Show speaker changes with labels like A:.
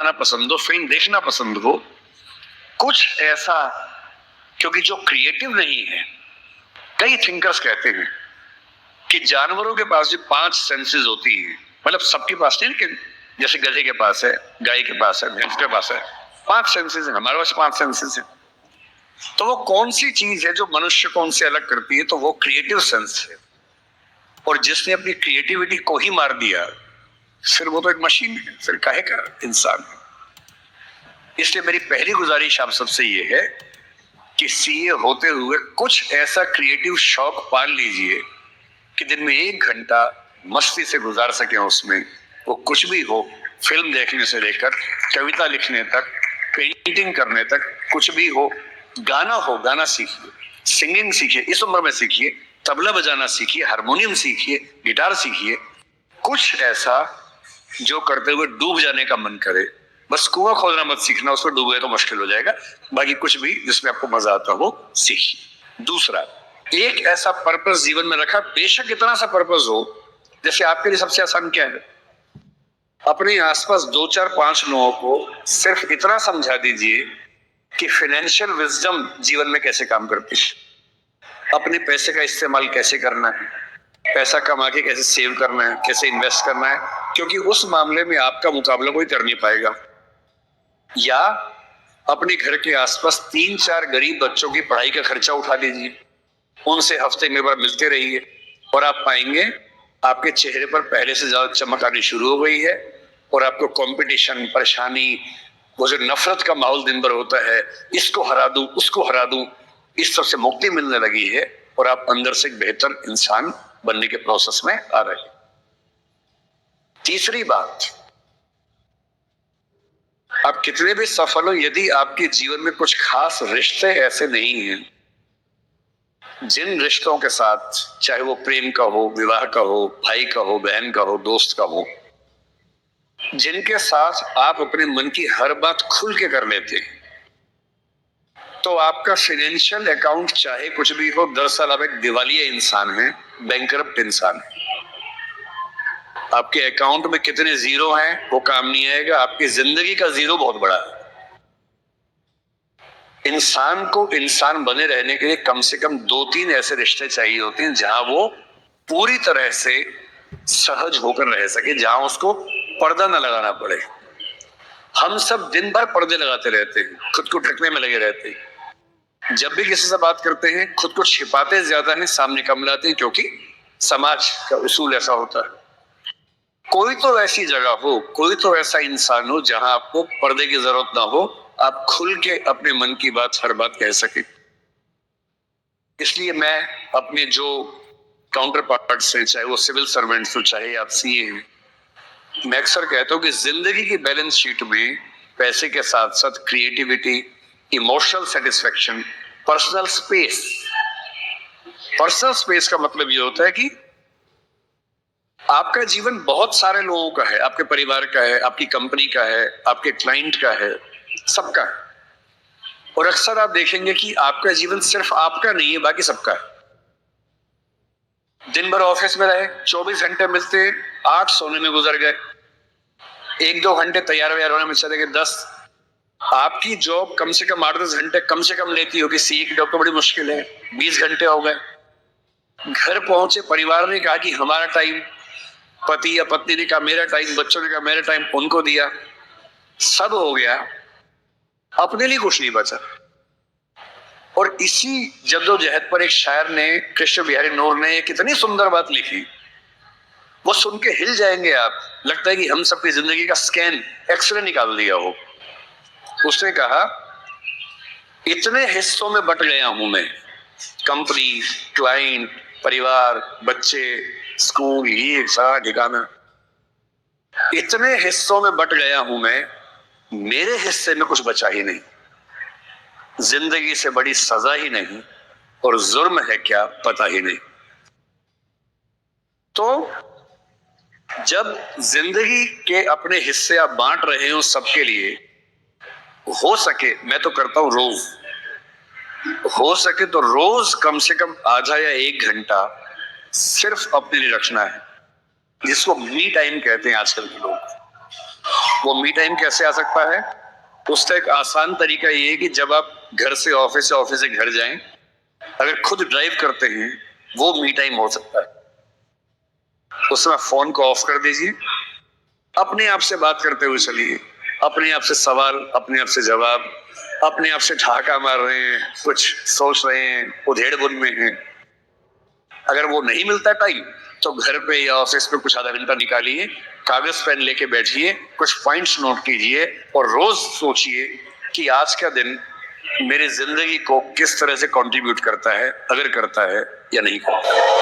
A: बनाना पसंद हो, फिल्म देखना पसंद हो, कुछ ऐसा, क्योंकि जो क्रिएटिव नहीं है, कई थिंकर्स कहते हैं कि जानवरों के पास जो 5 सेंसेस होती है, मतलब सबके पास नहीं, लेकिन जैसे गधे के पास है, गाय के पास है, भैंस के पास है, 5 सेंसेस है, हमारे पास 5 सेंसेस है। तो वो कौन सी चीज है जो मनुष्य को उनसे अलग करती है? तो वो क्रिएटिव सेंस है। और जिसने अपनी क्रिएटिविटी को ही मार दिया, फिर वो तो एक मशीन है, फिर काहे का इंसान है। इसलिए मेरी पहली गुजारिश आप सबसे ये है कि सीए होते हुए कुछ ऐसा क्रिएटिव शौक पाल लीजिए कि दिन में 1 घंटा मस्ती से गुजार सके उसमें। वो कुछ भी हो, फिल्म देखने से लेकर कविता लिखने तक, पेंटिंग करने तक, कुछ भी हो। गाना हो, गाना सीखिए, सिंगिंग सीखिए, इस उम्र में सीखिए, तबला बजाना सीखिए, हारमोनियम सीखिए, गिटार सीखिए। कुछ ऐसा जो करते हुए डूब जाने का मन करे। बस कुआं खोदना मत सीखना, उसमें डूबे तो मुश्किल हो जाएगा। बाकी कुछ भी जिसमें आपको मजा आता हो सीखिए। दूसरा, एक ऐसा पर्पस जीवन में रखा, बेशक इतना सा पर्पस हो, जैसे आपके लिए सबसे आसान क्या है, अपने आसपास 2 4 5 लोगों को सिर्फ इतना समझा दीजिए कि फाइनेंशियल विजडम जीवन में कैसे काम करती है, अपने पैसे का इस्तेमाल कैसे करना है, पैसा कमा के कैसे सेव करना है, कैसे इन्वेस्ट करना है, क्योंकि उस मामले में आपका मुकाबला कोई कर नहीं पाएगा। या अपने घर के आसपास 3 4 गरीब बच्चों की पढ़ाई का खर्चा उठा लीजिए, उनसे हफ्ते में बार मिलते रहिए, और आप पाएंगे आपके चेहरे पर पहले से ज्यादा चमक आनी शुरू हो गई है। और आपको कंपटीशन, परेशानी, वो जो नफरत का माहौल दिन भर होता है, इसको हरा दूं, उसको हरा दूं, इस सब से मुक्ति मिलने लगी है, और आप अंदर से एक बेहतर इंसान बनने के प्रोसेस में आ रहे हैं। तीसरी बात, आप कितने भी सफल हो, यदि आपके जीवन में कुछ खास रिश्ते ऐसे नहीं हैं, जिन रिश्तों के साथ, चाहे वो प्रेम का हो, विवाह का हो, भाई का हो, बहन का हो, दोस्त का हो, जिनके साथ आप अपने मन की हर बात खुल के कर लेते हैं, तो आपका फाइनेंशियल अकाउंट चाहे कुछ भी हो, दरअसल आप एक दिवालिया इंसान है, बैंकरप्ट इंसान है। आपके अकाउंट में कितने जीरो हैं वो काम नहीं आएगा, आपकी जिंदगी का जीरो बहुत बड़ा है। इंसान को इंसान बने रहने के लिए कम से कम 2-3 ऐसे रिश्ते चाहिए होते हैं जहां वो पूरी तरह से सहज होकर रह सके, जहां उसको पर्दा न लगाना पड़े। हम सब दिन भर पर्दे लगाते रहते हैं, खुद को ढकने में लगे रहते हैं। जब भी किसी से बात करते हैं, खुद को छिपाते ज्यादा हैं, सामने कम लाते हैं, क्योंकि समाज का उसूल ऐसा होता है। कोई तो ऐसी जगह हो, कोई तो ऐसा इंसान हो जहां आपको पर्दे की जरूरत ना हो, आप खुल के अपने मन की बात, हर बात कह सके। इसलिए मैं अपने जो काउंटर पार्ट्स हैं, चाहे वो सिविल सर्वेंट्स हो, चाहे आप सीए हैं, मैं अक्सर कहता हूं कि जिंदगी की बैलेंस शीट में पैसे के साथ साथ creativity, emotional satisfaction, personal space. Personal space का मतलब ये होता है कि आपका जीवन बहुत सारे लोगों का है, आपके परिवार का है, आपकी कंपनी का है, आपके क्लाइंट का है, सबका है। और अक्सर आप देखेंगे कि आपका जीवन सिर्फ आपका नहीं है, बाकी सबका है। दिन भर ऑफिस में रहे, 24 घंटे मिलते, 8 सोने में गुजर गए, 1-2 घंटे तैयार व्यार होने में चले गए, 10। आपकी जॉब कम से कम 8-10 घंटे कम से कम लेती होगी, सीए की जॉब तो बड़ी मुश्किल है, 20 घंटे हो गए। घर पहुंचे, परिवार ने कहा कि हमारा टाइम, पति या पत्नी ने कहा मेरा टाइम, बच्चों ने कहा मेरा टाइम, उनको दिया, सब हो गया, अपने लिए कुछ नहीं बचा। और इसी जद्दोजहद पर एक शायर ने, कृष्ण बिहारी नूर ने, कितनी सुंदर बात लिखी, वो सुन के हिल जाएंगे आप। लगता है कि हम सबकी जिंदगी का स्कैन, एक्सरे निकाल दिया हो। उसने कहा, इतने हिस्सों में बट गया हूं मैं, कंपनी, क्लाइंट, परिवार, बच्चे, स्कूल, ये सारा ठिकाना, इतने हिस्सों में बट गया हूं मैं, मेरे हिस्से में कुछ बचा ही नहीं। जिंदगी से बड़ी सजा ही नहीं, और जुर्म है क्या पता ही नहीं। तो जब जिंदगी के अपने हिस्से आप बांट रहे हो सबके लिए, हो सके, मैं तो करता हूं रोज, हो सके तो रोज कम से कम आधा या 1 घंटा सिर्फ अपने लिए रखना है, जिसको मी टाइम कहते हैं आजकल के लोग। वो मी टाइम कैसे आ सकता है? उसका एक आसान तरीका ये है कि जब आप घर से ऑफिस या ऑफिस से घर जाएं, अगर खुद ड्राइव करते हैं, वो मी टाइम हो सकता है। उस समय फोन को ऑफ कर दीजिए, अपने आप से बात करते हुए चलिए, अपने आप से सवाल, अपने आप से जवाब, अपने आप से ठहाका मार रहे हैं, कुछ सोच रहे हैं, उधेड़-बुन में हैं। अगर वो नहीं मिलता टाइम, तो घर पे या ऑफिस में कुछ आधा घंटा निकालिए, कागज पेन लेके बैठिए, कुछ पॉइंट्स नोट कीजिए और रोज सोचिए कि आज का दिन मेरी जिंदगी को किस तरह से कंट्रीब्यूट करता है, अगर करता है या नहीं करता है।